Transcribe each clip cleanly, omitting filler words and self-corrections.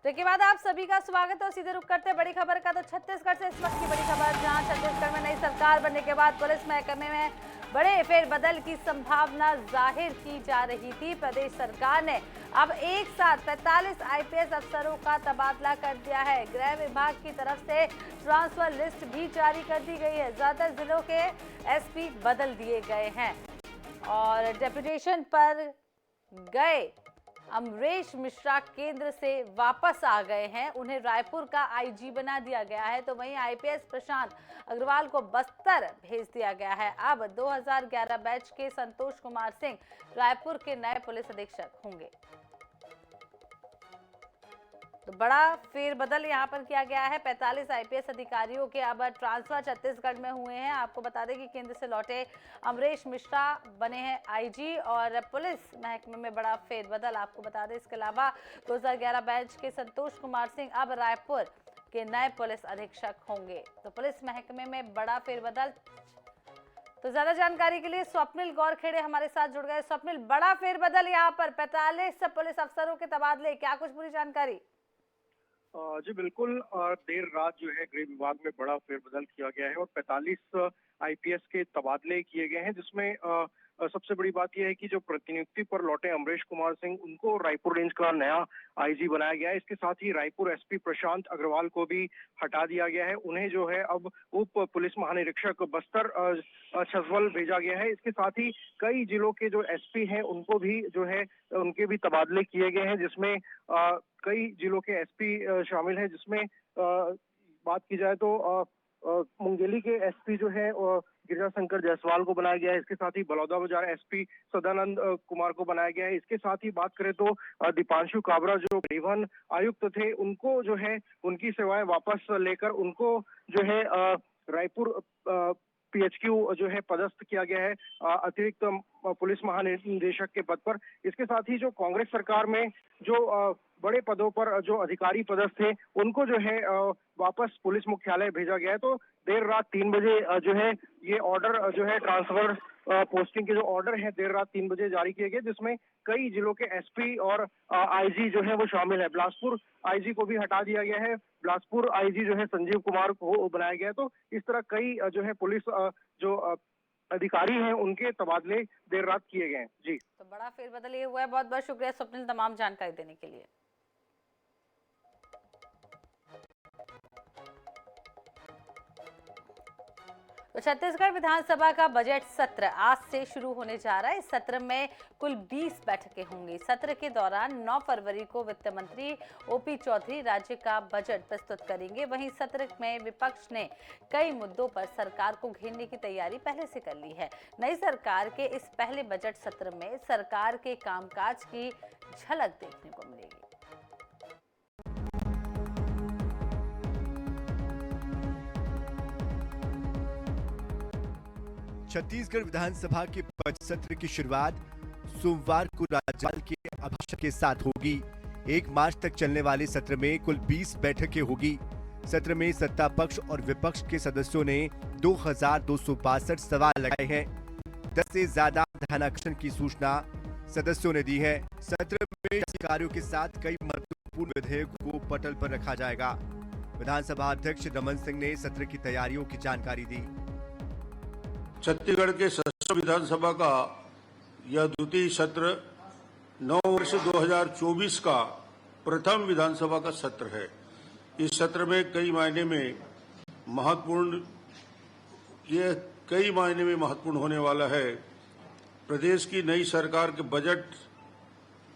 तो के बाद आप सभी का स्वागत है और सीधे रुक करते हैं बड़ी खबर का। तो छत्तीसगढ़ से इस वक्त की बड़ी खबर, जहां छत्तीसगढ़ में नई सरकार बनने के बाद पुलिस महकमे में बड़े फेरबदल की संभावना जाहिर की जा रही थी। प्रदेश सरकार ने अब एक साथ 45 आईपीएस अफसरों का तबादला कर दिया है। गृह विभाग की तरफ से ट्रांसफर लिस्ट भी जारी कर दी गई है। ज्यादातर जिलों के एसपी बदल दिए गए हैं और डेपुटेशन पर गए अमरेश मिश्रा केंद्र से वापस आ गए हैं। उन्हें रायपुर का आईजी बना दिया गया है। तो वहीं आईपीएस प्रशांत अग्रवाल को बस्तर भेज दिया गया है। अब 2011 बैच के संतोष कुमार सिंह रायपुर के नए पुलिस अधीक्षक होंगे। तो बड़ा फेरबदल यहां पर किया गया है। 45 आईपीएस अधिकारियों के अब ट्रांसफर छत्तीसगढ़ में हुए हैं। आपको बता दें कि केंद्र से लौटे अमरेश मिश्रा बने हैं आईजी और पुलिस महकमे में बड़ा फेरबदल। आपको बता दें इसके अलावा 2011 बैच के संतोष कुमार सिंह अब रायपुर के नए पुलिस अधीक्षक होंगे। तो पुलिस महकमे में बड़ा फेरबदल। तो ज्यादा जानकारी के लिए स्वप्निल गौरखेड़े हमारे साथ जुड़ गए। स्वप्निल, बड़ा फेरबदल यहाँ पर 45 पुलिस अफसरों के तबादले, क्या कुछ पूरी जानकारी? जी बिल्कुल, देर रात जो है गृह विभाग में बड़ा फेरबदल किया गया है और 45 आईपीएस के तबादले किए गए हैं, जिसमें सबसे बड़ी बात यह है कि जो प्रतिनियुक्ति पर लौटे अमरेश कुमार सिंह, उनको रायपुर रेंज का नया आईजी बनाया गया है। इसके साथ ही रायपुर एसपी प्रशांत अग्रवाल को भी हटा दिया गया है। उन्हें जो है अब उप पुलिस महानिरीक्षक बस्तर छसवल भेजा गया है। इसके साथ ही कई जिलों के जो एसपी हैं उनको भी जो है उनके भी तबादले किए गए हैं, जिसमें कई जिलों के एसपी शामिल हैं। जिसमें बात की जाए तो मुंगेली के एसपी जो है गिरिजा शंकर जायसवाल को बनाया गया है। इसके साथ ही बलौदाबाजार एसपी सदानंद कुमार को बनाया गया है। इसके साथ ही बात करें तो दीपांशु काबरा जो परिवहन आयुक्त थे, उनको जो है उनकी सेवाएं वापस लेकर उनको जो है रायपुर पीएचक्यू जो है पदस्थ किया गया है अतिरिक्त पुलिस महानिदेशक के पद पर। इसके साथ ही जो कांग्रेस सरकार में जो बड़े पदों पर जो अधिकारी पदस्थ थे, उनको जो है वापस पुलिस मुख्यालय भेजा गया है। तो देर रात 3 बजे जो है ये ऑर्डर जो है ट्रांसफर पोस्टिंग के जो ऑर्डर है देर रात 3 बजे जारी किए गए, जिसमें कई जिलों के एसपी और आईजी जो है वो शामिल है। बिलासपुर आईजी को भी हटा दिया गया है। बिलासपुर आईजी जो है संजीव कुमार को बनाया गया है। तो इस तरह कई जो है पुलिस जो अधिकारी हैं उनके तबादले देर रात किए गए हैं। जी, तो बड़ा फेरबदल ये हुआ है। बहुत बहुत शुक्रिया स्वप्निल तमाम जानकारी देने के लिए। तो छत्तीसगढ़ विधानसभा का बजट सत्र आज से शुरू होने जा रहा है। इस सत्र में कुल 20 बैठकें होंगी। सत्र के दौरान 9 फरवरी को वित्त मंत्री ओपी चौधरी राज्य का बजट प्रस्तुत करेंगे। वहीं सत्र में विपक्ष ने कई मुद्दों पर सरकार को घेरने की तैयारी पहले से कर ली है। नई सरकार के इस पहले बजट सत्र में सरकार के कामकाज की झलक देखने को मिलेगी। छत्तीसगढ़ विधानसभा के बजट सत्र की शुरुआत सोमवार को राज्यपाल के अभिभाषण के साथ होगी। 1 मार्च तक चलने वाले सत्र में कुल 20 बैठकें होगी। सत्र में सत्ता पक्ष और विपक्ष के सदस्यों ने 2262 सवाल लगाए हैं। 10 से ज्यादा ध्यानाकर्षण की सूचना सदस्यों ने दी है। सत्र में कार्यों के साथ कई महत्वपूर्ण विधेयकों को पटल पर रखा जाएगा। विधानसभा अध्यक्ष रमन सिंह ने सत्र की तैयारियों की जानकारी दी। छत्तीसगढ़ के सदस्य विधानसभा का यह द्वितीय सत्र 9 वर्ष 2024 का प्रथम विधानसभा का सत्र है। इस सत्र में कई मायने में महत्वपूर्ण होने वाला है। प्रदेश की नई सरकार के बजट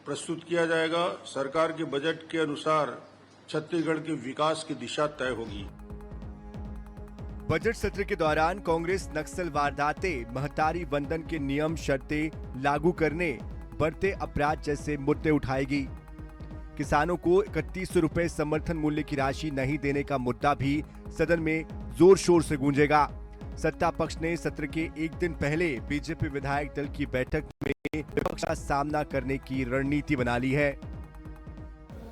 प्रस्तुत किया जाएगा। सरकार के बजट के अनुसार छत्तीसगढ़ के विकास की दिशा तय होगी। बजट सत्र के दौरान कांग्रेस नक्सल वारदातें, महतारी वंदन के नियम शर्तें लागू करने, बढ़ते अपराध जैसे मुद्दे उठाएगी। किसानों को 3100 रुपए समर्थन मूल्य की राशि नहीं देने का मुद्दा भी सदन में जोर शोर से गूंजेगा। सत्ता पक्ष ने सत्र के एक दिन पहले बीजेपी विधायक दल की बैठक में विपक्ष का सामना करने की रणनीति बना ली है।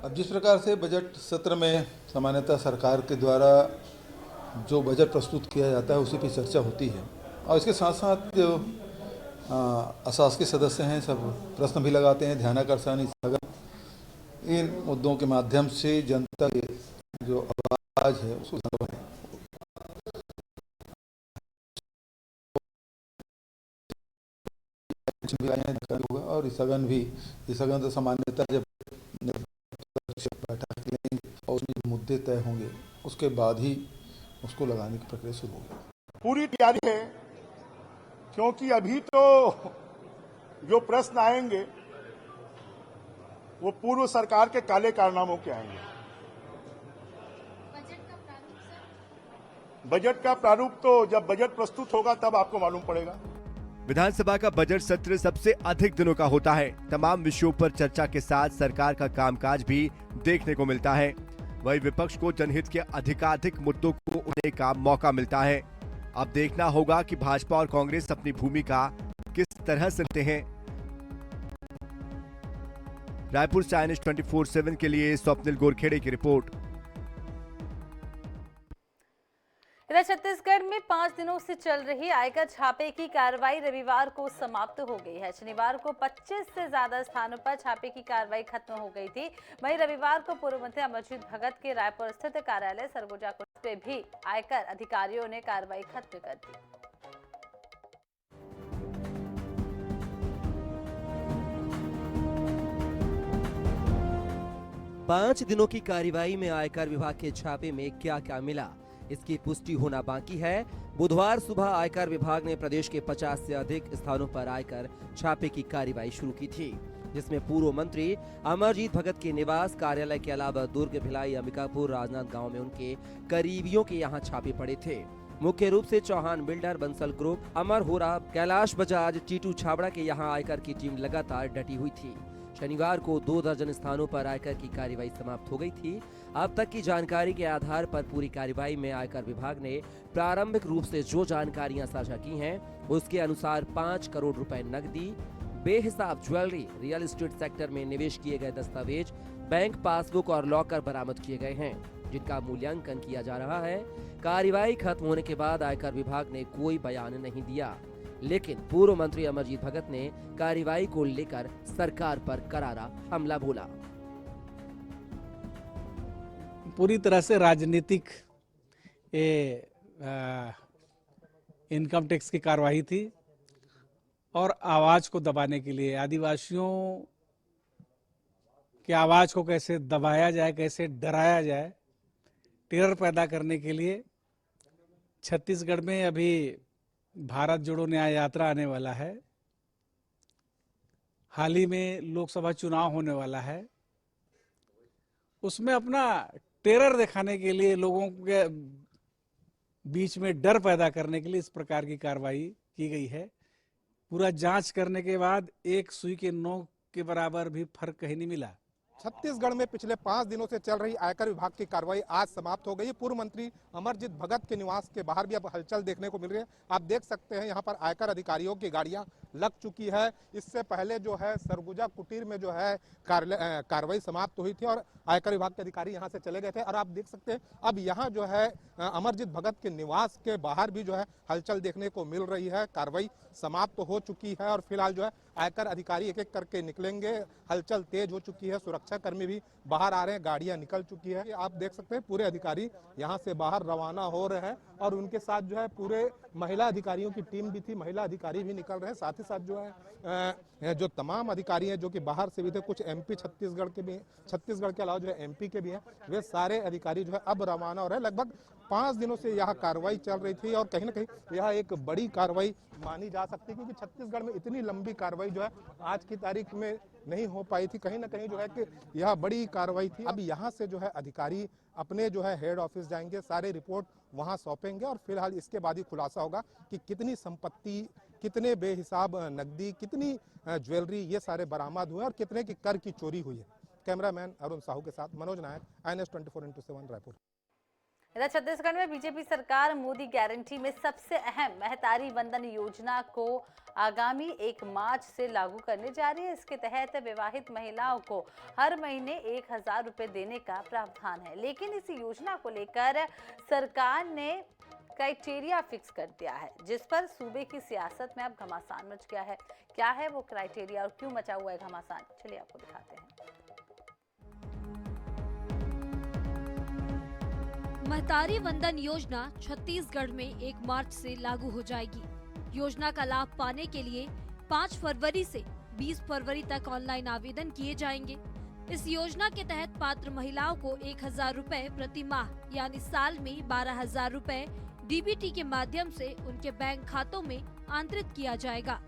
अब जिस प्रकार से बजट सत्र में सामान्यतः सरकार के द्वारा जो बजट प्रस्तुत किया जाता है उसी पर चर्चा होती है और इसके साथ साथ जो अशासकीय सदस्य हैं सब प्रश्न भी लगाते हैं, ध्यानाकर्षण स्थगन इन मुद्दों के माध्यम से जनता की जो आवाज़ है उसको दबाएं। भी आए हैं होगा और इस सघन तो सामान्यतः जब बैठक लेंगे और उसमें मुद्दे तय होंगे उसके बाद ही उसको लगाने की प्रक्रिया शुरू होगी। पूरी तैयारी है, क्योंकि अभी तो जो प्रश्न आएंगे वो पूर्व सरकार के काले कारनामों के आएंगे। बजट का प्रारूप तो जब बजट प्रस्तुत होगा तब आपको मालूम पड़ेगा। विधानसभा का बजट सत्र सबसे अधिक दिनों का होता है। तमाम विषयों पर चर्चा के साथ सरकार का कामकाज भी देखने को मिलता है। वही विपक्ष को जनहित के अधिकाधिक मुद्दों को उठाने का मौका मिलता है। अब देखना होगा कि भाजपा और कांग्रेस अपनी भूमिका किस तरह से लेते हैं। रायपुर से INS 24/7 के लिए स्वप्निल गोरखेड़े की रिपोर्ट। इधर छत्तीसगढ़ में 5 दिनों से चल रही आयकर छापे की कार्रवाई रविवार को समाप्त हो गई है। शनिवार को 25 से ज्यादा स्थानों पर छापे की कार्रवाई खत्म हो गई थी। वहीं रविवार को पूर्व मंत्री अमरजीत भगत के रायपुर स्थित कार्यालय सरगुजा कोर्ट पे भी आयकर अधिकारियों ने कार्रवाई खत्म कर दी। 5 दिनों की कार्रवाई में आयकर विभाग के छापे में क्या क्या मिला, इसकी पुष्टि होना बाकी है। बुधवार सुबह आयकर विभाग ने प्रदेश के 50 से अधिक स्थानों पर आयकर छापे की कार्रवाई शुरू की थी, जिसमें पूर्व मंत्री अमरजीत भगत के निवास कार्यालय के अलावा दुर्ग, भिलाई, अंबिकापुर, राजनांद गांव में उनके करीबियों के यहां छापे पड़े थे। मुख्य रूप से चौहान बिल्डर, बंसल ग्रुप, अमर होरा, कैलाश बजाज, टीटू छाबड़ा के यहां आयकर की टीम लगातार डटी हुई थी। शनिवार को 2 दर्जन स्थानों पर आयकर की कार्रवाई समाप्त हो गई थी। अब तक की जानकारी के आधार पर पूरी कार्रवाई में आयकर विभाग ने प्रारंभिक रूप से जो जानकारियां साझा की हैं, उसके अनुसार 5 करोड़ रुपए नकदी, बेहिसाब ज्वेलरी, रियल एस्टेट सेक्टर में निवेश किए गए दस्तावेज, बैंक पासबुक और लॉकर बरामद किए गए हैं, जिनका मूल्यांकन किया जा रहा है। कार्रवाई खत्म होने के बाद आयकर विभाग ने कोई बयान नहीं दिया, लेकिन पूर्व मंत्री अमरजीत भगत ने कार्रवाई को लेकर सरकार पर करारा हमला बोला। पूरी तरह से राजनीतिक इनकम टैक्स की कार्रवाई थी और आवाज को दबाने के लिए, आदिवासियों की आवाज को कैसे दबाया जाए, कैसे डराया जाए, टेरर पैदा करने के लिए। छत्तीसगढ़ में अभी भारत जोड़ो न्याय यात्रा आने वाला है, हाल ही में लोकसभा चुनाव होने वाला है, उसमें अपना टेरर दिखाने के लिए, लोगों के बीच में डर पैदा करने के लिए इस प्रकार की कार्रवाई की गई है। पूरा जांच करने के बाद एक सुई के नोक के बराबर भी फर्क कहीं नहीं मिला। छत्तीसगढ़ में पिछले 5 दिनों से चल रही आयकर विभाग की कार्रवाई आज समाप्त हो गई। पूर्व मंत्री अमरजीत भगत के निवास के बाहर भी अब हलचल देखने को मिल रही है। आप देख सकते हैं यहाँ पर आयकर अधिकारियों की गाड़ियां लग चुकी है। इससे पहले जो है सरगुजा कुटीर में जो है कार्रवाई समाप्त हुई थी और आयकर विभाग के अधिकारी यहाँ से चले गए थे। और आप देख सकते हैं अब यहाँ जो है अमरजीत भगत के निवास के बाहर भी जो है हलचल देखने को मिल रही है। कार्रवाई समाप्त हो चुकी है और फिलहाल जो है आयकर अधिकारी एक एक करके निकलेंगे। हलचल तेज हो चुकी है, सुरक्षा कर्मी भी बाहर आ रहे हैं, गाड़ियां निकल चुकी है। आप देख सकते हैं पूरे अधिकारी यहां से बाहर रवाना हो रहे हैं और उनके साथ जो है पूरे महिला अधिकारियों की टीम भी थी, महिला अधिकारी भी निकल रहे हैं। साथ ही साथ जो है जो तमाम अधिकारी हैं जो कि बाहर से भी थे, कुछ MP छत्तीसगढ़ के भी, छत्तीसगढ़ के अलावा जो है MP के भी हैं, वे सारे अधिकारी जो है अब रवाना हो रहे हैं। लगभग 5 दिनों से यह कार्रवाई चल रही थी और कहीं ना कहीं यह एक बड़ी कार्रवाई मानी जा सकती है, क्योंकि छत्तीसगढ़ में इतनी लंबी कार्रवाई जो है आज की तारीख में नहीं हो पाई थी। कहीं ना कहीं जो है कि यह बड़ी कार्रवाई थी। अब यहाँ से जो है अधिकारी अपने जो है हेड ऑफिस जाएंगे, सारे रिपोर्ट वहाँ सौंपेंगे और फिलहाल इसके बाद ही खुलासा होगा कि कितनी संपत्ति, कितने बेहिसाब नकदी, कितनी ज्वेलरी ये सारे बरामद हुए और कितने की कर की चोरी हुई है। कैमरामैन अरुण साहू के साथ मनोज नायक, INS 24/7 रायपुर। इधर छत्तीसगढ़ में बीजेपी सरकार मोदी गारंटी में सबसे अहम महतारी वंदन योजना को आगामी 1 मार्च से लागू करने जा रही है। इसके तहत विवाहित महिलाओं को हर महीने 1000 रुपए देने का प्रावधान है, लेकिन इस योजना को लेकर सरकार ने क्राइटेरिया फिक्स कर दिया है, जिस पर सूबे की सियासत में अब घमासान मच गया है। क्या है वो क्राइटेरिया और क्यों मचा हुआ है घमासान, चलिए आपको दिखाते हैं। महतारी वंदन योजना छत्तीसगढ़ में 1 मार्च से लागू हो जाएगी। योजना का लाभ पाने के लिए 5 फरवरी से 20 फरवरी तक ऑनलाइन आवेदन किए जाएंगे। इस योजना के तहत पात्र महिलाओं को 1000 रुपए प्रति माह यानी साल में 12,000 रुपए डीबीटी के माध्यम से उनके बैंक खातों में आंतरित किया जाएगा।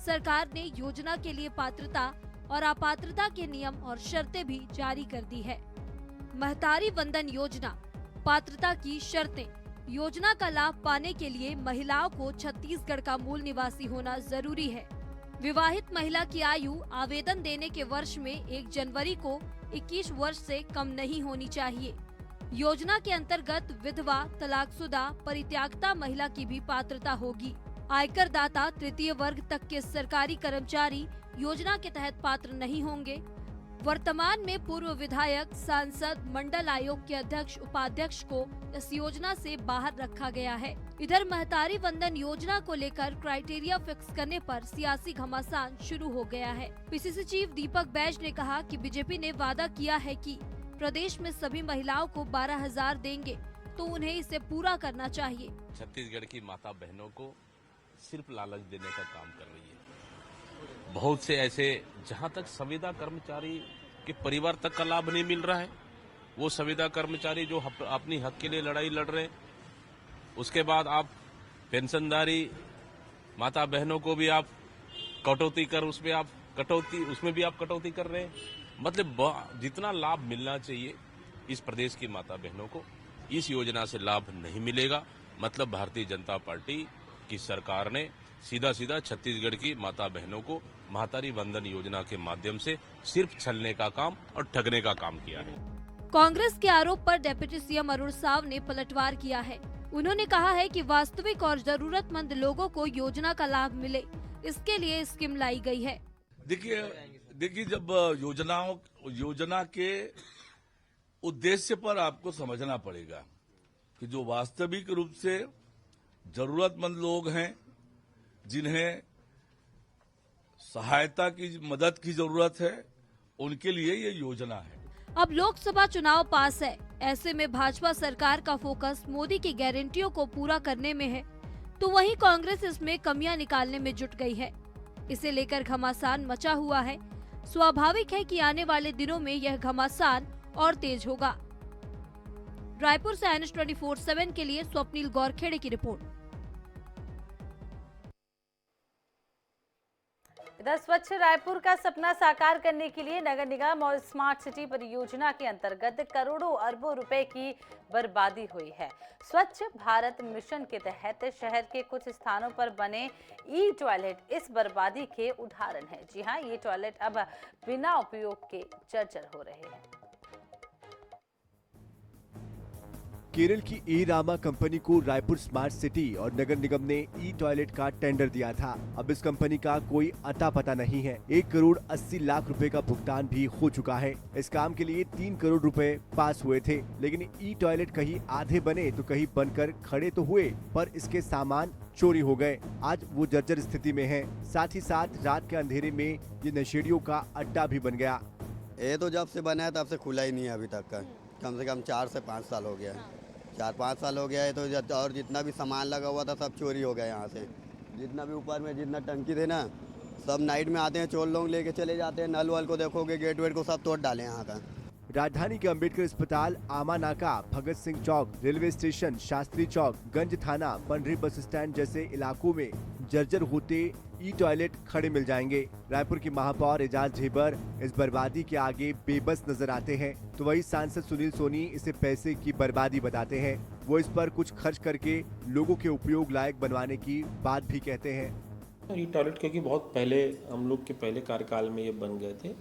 सरकार ने योजना के लिए पात्रता और अपात्रता के नियम और शर्तें भी जारी कर दी है। महतारी वंदन योजना पात्रता की शर्तें। योजना का लाभ पाने के लिए महिलाओं को छत्तीसगढ़ का मूल निवासी होना जरूरी है। विवाहित महिला की आयु आवेदन देने के वर्ष में 1 जनवरी को 21 वर्ष से कम नहीं होनी चाहिए। योजना के अंतर्गत विधवा, तलाकशुदा, परित्यागता महिला की भी पात्रता होगी। आयकर दाता तृतीय वर्ग तक के सरकारी कर्मचारी योजना के तहत पात्र नहीं होंगे। वर्तमान में पूर्व विधायक, सांसद, मंडल आयोग के अध्यक्ष, उपाध्यक्ष को इस योजना से बाहर रखा गया है। इधर महतारी वंदन योजना को लेकर क्राइटेरिया फिक्स करने पर सियासी घमासान शुरू हो गया है। पीसीसी चीफ दीपक बैज ने कहा कि बीजेपी ने वादा किया है कि प्रदेश में सभी महिलाओं को 12,000 देंगे, तो उन्हें इसे पूरा करना चाहिए। छत्तीसगढ़ की माता बहनों को सिर्फ लालच देने का काम कर रही है। बहुत से ऐसे जहां तक संविदा कर्मचारी के परिवार तक का लाभ नहीं मिल रहा है, वो संविदा कर्मचारी जो अपनी हक के लिए लड़ाई लड़ रहे हैं, उसके बाद आप पेंशनधारी माता बहनों को भी आप कटौती कर उसमें भी आप कटौती कर रहे हैं। मतलब जितना लाभ मिलना चाहिए इस प्रदेश की माता बहनों को इस योजना से लाभ नहीं मिलेगा। मतलब भारतीय जनता पार्टी की सरकार ने सीधा छत्तीसगढ़ की माता बहनों को महतारी वंदन योजना के माध्यम से सिर्फ छलने का काम और ठगने का काम किया है। कांग्रेस के आरोप पर डिप्टी सीएम अरुण साव ने पलटवार किया है। उन्होंने कहा है कि वास्तविक और जरूरतमंद लोगों को योजना का लाभ मिले, इसके लिए स्कीम लाई गई है। देखिए जब योजना के उद्देश्य पर आपको समझना पड़ेगा कि जो वास्तविक रूप से जरूरतमंद लोग हैं, जिन्हें सहायता की मदद की जरूरत है, उनके लिए ये योजना है। अब लोकसभा चुनाव पास है, ऐसे में भाजपा सरकार का फोकस मोदी की गारंटियों को पूरा करने में है, तो वहीं कांग्रेस इसमें कमियां निकालने में जुट गई है। इसे लेकर घमासान मचा हुआ है। स्वाभाविक है कि आने वाले दिनों में यह घमासान और तेज होगा। रायपुर से NH 24/7 के लिए स्वप्निल गौरखेड़े की रिपोर्ट। इधर स्वच्छ रायपुर का सपना साकार करने के लिए नगर निगम और स्मार्ट सिटी परियोजना के अंतर्गत करोड़ों अरबों रुपए की बर्बादी हुई है। स्वच्छ भारत मिशन के तहत शहर के कुछ स्थानों पर बने ई टॉयलेट इस बर्बादी के उदाहरण है। जी हां, ये टॉयलेट अब बिना उपयोग के जर्जर हो रहे हैं। केरल की ई रामा कंपनी को रायपुर स्मार्ट सिटी और नगर निगम ने ई टॉयलेट का टेंडर दिया था। अब इस कंपनी का कोई अता पता नहीं है। 1 करोड़ 80 लाख रुपए का भुगतान भी हो चुका है। इस काम के लिए 3 करोड़ रुपए पास हुए थे, लेकिन ई टॉयलेट कहीं आधे बने तो कहीं बनकर खड़े तो हुए, पर इसके सामान चोरी हो गए। आज वो जर्जर स्थिति में है। साथ ही साथ रात के अंधेरे में ये नशेड़ियों का अड्डा भी बन गया। ये तो जब से बना है तब से खुला ही नहीं है अभी तक का। कम से कम 4 से 5 साल हो गया है। 4-5 साल हो गया है तो, और जितना भी सामान लगा हुआ था सब चोरी हो गया यहाँ से। जितना भी ऊपर में जितना टंकी थे ना, सब नाइट में आते हैं, चोर लोग लेके चले जाते हैं। नल वल को देखोगे, गेट वेट को सब तोड़ डाले यहाँ का। राजधानी के अंबेडकर अस्पताल, आमा नाका, भगत सिंह चौक, रेलवे स्टेशन, शास्त्री चौक, गंज थाना, पंडरी बस स्टैंड जैसे इलाकों में जर्जर होते ई टॉयलेट खड़े मिल जाएंगे। रायपुर की महापौर एजाज ढेबर इस बर्बादी के आगे बेबस नजर आते हैं, तो वही सांसद सुनील सोनी इसे पैसे की बर्बादी बताते हैं। वो इस पर कुछ खर्च करके लोगों के उपयोग लायक बनवाने की बात भी कहते हैं। ई टॉयलेट क्योंकि बहुत पहले हम लोग के पहले कार्यकाल में ये बन गए थे,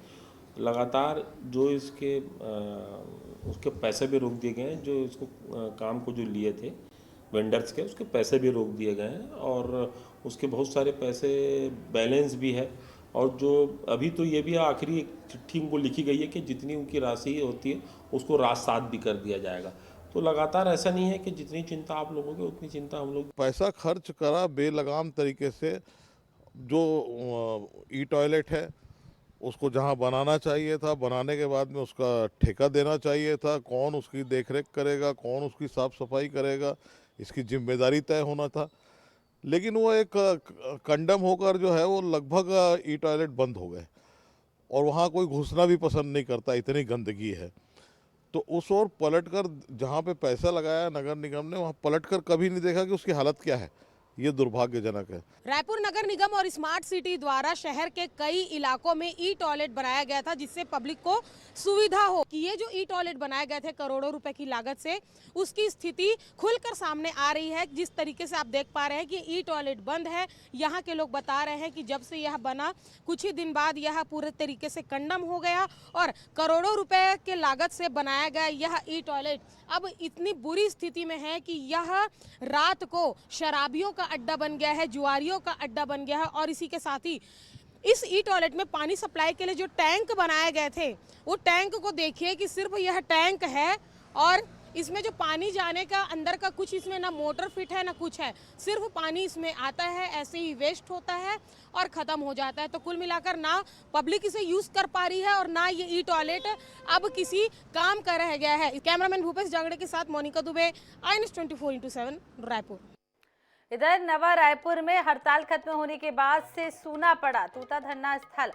लगातार जो इसके उसके पैसे भी रोक दिए गए हैं। जो इसको काम को जो लिए थे वेंडर्स के, उसके पैसे भी रोक दिए गए हैं और उसके बहुत सारे पैसे बैलेंस भी है। और जो अभी तो ये भी आखिरी चिट्ठी उनको लिखी गई है कि जितनी उनकी राशि होती है उसको रात 7 भी कर दिया जाएगा। तो लगातार ऐसा नहीं है कि जितनी चिंता आप लोगों की उतनी चिंता हम लोग। पैसा खर्च करा बेलगाम तरीके से। जो ई टॉयलेट है उसको जहां बनाना चाहिए था, बनाने के बाद में उसका ठेका देना चाहिए था, कौन उसकी देखरेख करेगा, कौन उसकी साफ सफाई करेगा, इसकी जिम्मेदारी तय होना था। लेकिन वो एक कंडम होकर जो है वो लगभग ई टॉयलेट बंद हो गए और वहाँ कोई घुसना भी पसंद नहीं करता, इतनी गंदगी है। तो उस ओर पलटकर जहाँ पे पैसा लगाया नगर निगम ने, वहाँ पलटकर कभी नहीं देखा कि उसकी हालत क्या है। ये दुर्भाग्यजनक है। रायपुर नगर निगम और स्मार्ट सिटी द्वारा शहर के कई इलाकों में ई टॉयलेट बनाया गया था, जिससे पब्लिक को सुविधा हो। कि ये जो ई टॉयलेट बनाए गए थे करोड़ों रुपए की लागत से, उसकी स्थिति खुलकर सामने आ रही है। जिस तरीके से आप देख पा रहे हैं कि ई टॉयलेट बंद है। यहाँ के लोग बता रहे हैं कि जब से यह बना कुछ ही दिन बाद यह पूरे तरीके से कंडम हो गया और करोड़ों रुपए के लागत से बनाया गया यह ई टॉयलेट अब इतनी बुरी स्थिति में है कि यह रात को शराबियों का अड्डा बन गया है, जुआरियों का अड्डा बन गया है। और इसी के साथ ही इस ई टॉयलेट में पानी सप्लाई के लिए जो टैंक बनाए गए थे, वो टैंक को देखिए कि सिर्फ यह टैंक है और इसमें जो पानी जाने का अंदर का कुछ इसमें ना मोटर फिट है ना कुछ है, सिर्फ पानी इसमें आता है, ऐसे ही वेस्ट होता है और ख़त्म हो जाता है। तो कुल मिलाकर ना पब्लिक इसे यूज़ कर पा रही है और ना ये ई टॉयलेट अब किसी काम का रह गया है। कैमरामैन भूपेश जांगड़े के साथ मोनिका दुबे, INS 24x7 रायपुर। इधर नवा रायपुर में हड़ताल खत्म होने के बाद से सूना पड़ा तूता धरना स्थल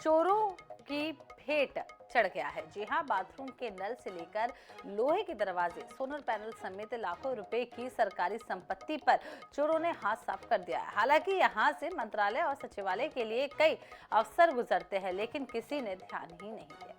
चोरों की भेंट चढ़ गया है। जी हां, बाथरूम के नल से लेकर लोहे के दरवाजे, सोलर पैनल समेत लाखों रुपए की सरकारी संपत्ति पर चोरों ने हाथ साफ कर दिया है। हालांकि यहां से मंत्रालय और सचिवालय के लिए कई अफसर गुजरते हैं, लेकिन किसी ने ध्यान ही नहीं दिया।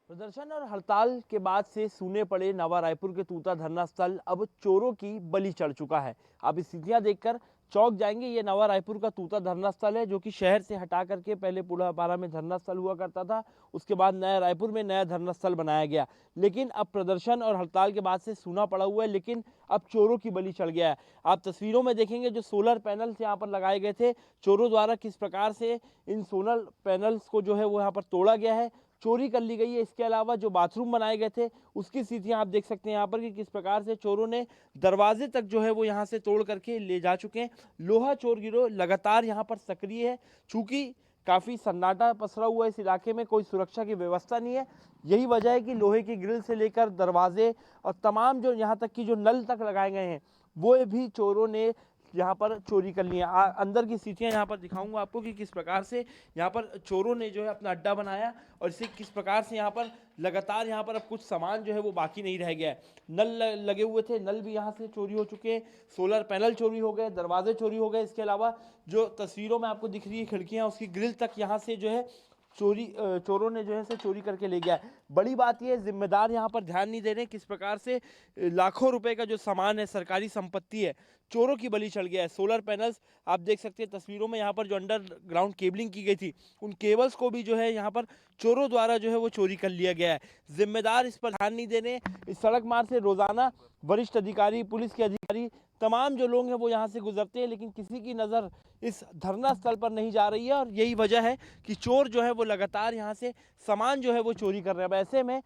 प्रदर्शन और हड़ताल के बाद से सूने पड़े नवा रायपुर के तूता धरना स्थल अब चोरों की बलि चढ़ चुका है। आप स्थितियां देखकर चौंक जाएंगे। ये नवा रायपुर का तूता धरना स्थल है, जो कि शहर से हटा करके पहले पुड़ापारा में धरना स्थल हुआ करता था, उसके बाद नया रायपुर में नया धरना स्थल बनाया गया। लेकिन अब प्रदर्शन और हड़ताल के बाद से सूना पड़ा हुआ है, लेकिन अब चोरों की बलि चढ़ गया है। आप तस्वीरों में देखेंगे जो सोलर पैनल्स यहाँ पर लगाए गए थे, चोरों द्वारा किस प्रकार से इन सोलर पैनल्स को जो है वो यहाँ पर तोड़ा गया है, चोरी कर ली गई है। इसके अलावा जो बाथरूम बनाए गए थे उसकी स्थितियां आप देख सकते हैं यहाँ पर कि किस प्रकार से चोरों ने दरवाजे तक जो है वो यहाँ से तोड़ करके ले जा चुके हैं। लोहा चोर गिरोह लगातार यहाँ पर सक्रिय है। चूंकि काफ़ी सन्नाटा पसरा हुआ है इस इलाके में, कोई सुरक्षा की व्यवस्था नहीं है। यही वजह है कि लोहे की ग्रिल से लेकर दरवाजे और तमाम जो यहाँ तक की जो नल तक लगाए गए हैं वो भी चोरों ने यहाँ पर चोरी कर ली है। अंदर की स्थितियाँ यहाँ पर दिखाऊंगा आपको कि किस प्रकार से यहाँ पर चोरों ने जो है अपना अड्डा बनाया और इसे किस प्रकार से यहाँ पर लगातार यहाँ पर अब कुछ सामान जो है वो बाकी नहीं रह गया है। नल लगे हुए थे, नल भी यहाँ से चोरी हो चुके हैं, सोलर पैनल चोरी हो गए, दरवाजे चोरी हो गए। इसके अलावा जो तस्वीरों में आपको दिख रही है खिड़कियाँ, उसकी ग्रिल तक यहाँ से जो है चोरों ने जो है से चोरी करके ले गया है। बड़ी बात यह है, जिम्मेदार यहाँ पर ध्यान नहीं दे रहे किस प्रकार से लाखों रुपए का जो सामान है, सरकारी संपत्ति है, चोरों की बलि चढ़ गया है। सोलर पैनल्स आप देख सकते हैं तस्वीरों में, यहाँ पर जो अंडरग्राउंड केबलिंग की गई थी उन केबल्स को भी जो है यहाँ पर चोरों द्वारा जो है वो चोरी कर लिया गया है। जिम्मेदार इस पर ध्यान नहीं दे रहे। इस सड़क मार्ग से रोजाना वरिष्ठ अधिकारी, पुलिस के अधिकारी, तमाम जो लोग हैं वो यहाँ से गुजरते हैं, लेकिन किसी की नज़र इस धरना स्थल पर नहीं जा रही है। और यही वजह है कि चोर जो है वो लगातार यहाँ से सामान जो है वो चोरी कर रहे हैं। ऐसे में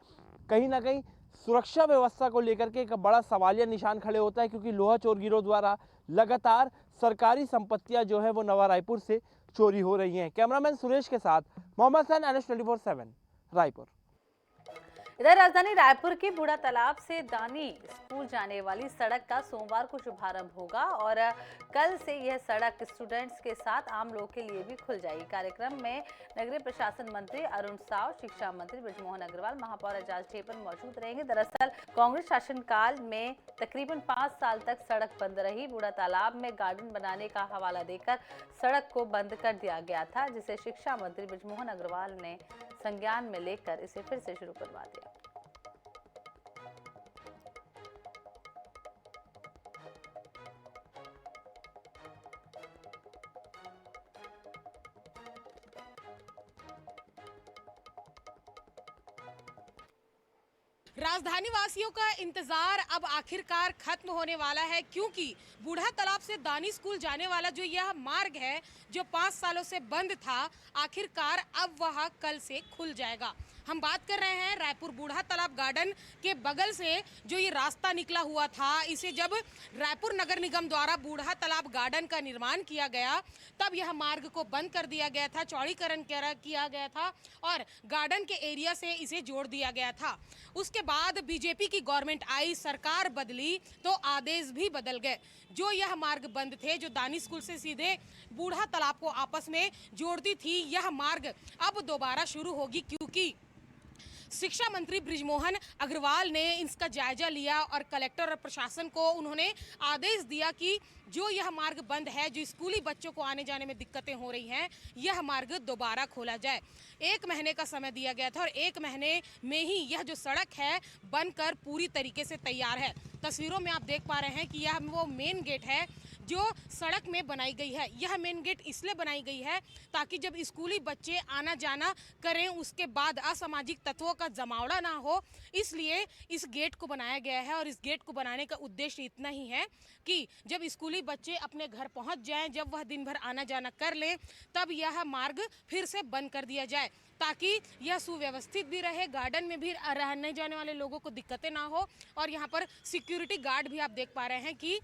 कहीं ना कहीं सुरक्षा व्यवस्था को लेकर के एक बड़ा सवालिया निशान खड़े होता है, क्योंकि लोहा चोर गिरोह द्वारा लगातार सरकारी संपत्तियां जो है वो नवा रायपुर से चोरी हो रही हैं। कैमरामैन सुरेश के साथ मोहम्मद सैन, INS 24/7 रायपुर। इधर राजधानी रायपुर के बूढ़ा तालाब से दानी स्कूल जाने वाली सड़क का सोमवार को शुभारंभ होगा और कल से यह सड़क स्टूडेंट्स के साथ आम लोग के लिए भी खुल जाएगी। कार्यक्रम में नगरीय प्रशासन मंत्री अरुण साव, शिक्षा मंत्री बृजमोहन अग्रवाल, महापौर एजाज ढेबर मौजूद रहेंगे। दरअसल कांग्रेस शासनकाल में तकरीबन 5 साल तक सड़क बंद रही। बूढ़ा तालाब में गार्डन बनाने का हवाला देकर सड़क को बंद कर दिया गया था, जिसे शिक्षा मंत्री बृजमोहन अग्रवाल ने संज्ञान में लेकर इसे फिर से शुरू करवा दिया। राजधानी वासियों का इंतजार अब आखिरकार खत्म होने वाला है, क्योंकि बूढ़ा तालाब से दानी स्कूल जाने वाला जो यह मार्ग है, जो 5 सालों से बंद था, आखिरकार अब वह कल से खुल जाएगा। हम बात कर रहे हैं रायपुर बूढ़ा तालाब गार्डन के बगल से जो ये रास्ता निकला हुआ था, इसे जब रायपुर नगर निगम द्वारा बूढ़ा तालाब गार्डन का निर्माण किया गया तब यह मार्ग को बंद कर दिया गया था, चौड़ीकरण किया गया था और गार्डन के एरिया से इसे जोड़ दिया गया था। उसके बाद बीजेपी की गवर्नमेंट आई, सरकार बदली तो आदेश भी बदल गए। जो यह मार्ग बंद थे, जो दानी स्कूल से सीधे बूढ़ा तालाब को आपस में जोड़ती थी, यह मार्ग अब दोबारा शुरू होगी क्योंकि शिक्षा मंत्री बृजमोहन अग्रवाल ने इसका जायजा लिया और कलेक्टर और प्रशासन को उन्होंने आदेश दिया कि जो यह मार्ग बंद है, जो स्कूली बच्चों को आने जाने में दिक्कतें हो रही हैं, यह मार्ग दोबारा खोला जाए। 1 महीने का समय दिया गया था और 1 महीने में ही यह जो सड़क है बनकर पूरी तरीके से तैयार है। तस्वीरों में आप देख पा रहे हैं कि यह वो मेन गेट है जो सड़क में बनाई गई है। यह मेन गेट इसलिए बनाई गई है ताकि जब स्कूली बच्चे आना जाना करें उसके बाद असामाजिक तत्वों का जमावड़ा ना हो, इसलिए इस गेट को बनाया गया है। और इस गेट को बनाने का उद्देश्य इतना ही है कि जब स्कूली बच्चे अपने घर पहुंच जाएं, जब वह दिन भर आना जाना कर लें, तब यह मार्ग फिर से बंद कर दिया जाए ताकि यह सुव्यवस्थित भी रहे, गार्डन में भी रहने जाने वाले लोगों को दिक्कतें ना हो। और यहाँ पर सिक्योरिटी गार्ड भी आप देख पा रहे हैं कि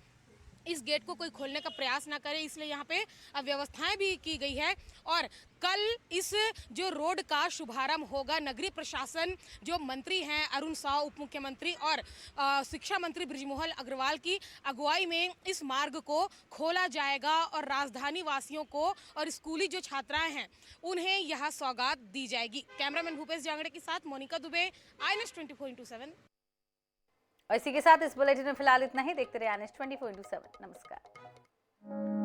इस गेट को कोई खोलने का प्रयास ना करे, इसलिए यहाँ पे व्यवस्थाएं भी की गई है। और कल इस जो रोड का शुभारंभ होगा, नगरीय प्रशासन जो मंत्री हैं अरुण साव, उप मुख्यमंत्री और शिक्षा मंत्री बृजमोहन अग्रवाल की अगुवाई में इस मार्ग को खोला जाएगा और राजधानी वासियों को और स्कूली जो छात्राएं हैं उन्हें यह सौगात दी जाएगी। कैमरामैन भूपेश जांगड़े के साथ मोनिका दुबे, INS 24/7। और इसी के साथ इस बुलेटिन में फिलहाल इतना ही। देखते रहिए INS 24/7। नमस्कार।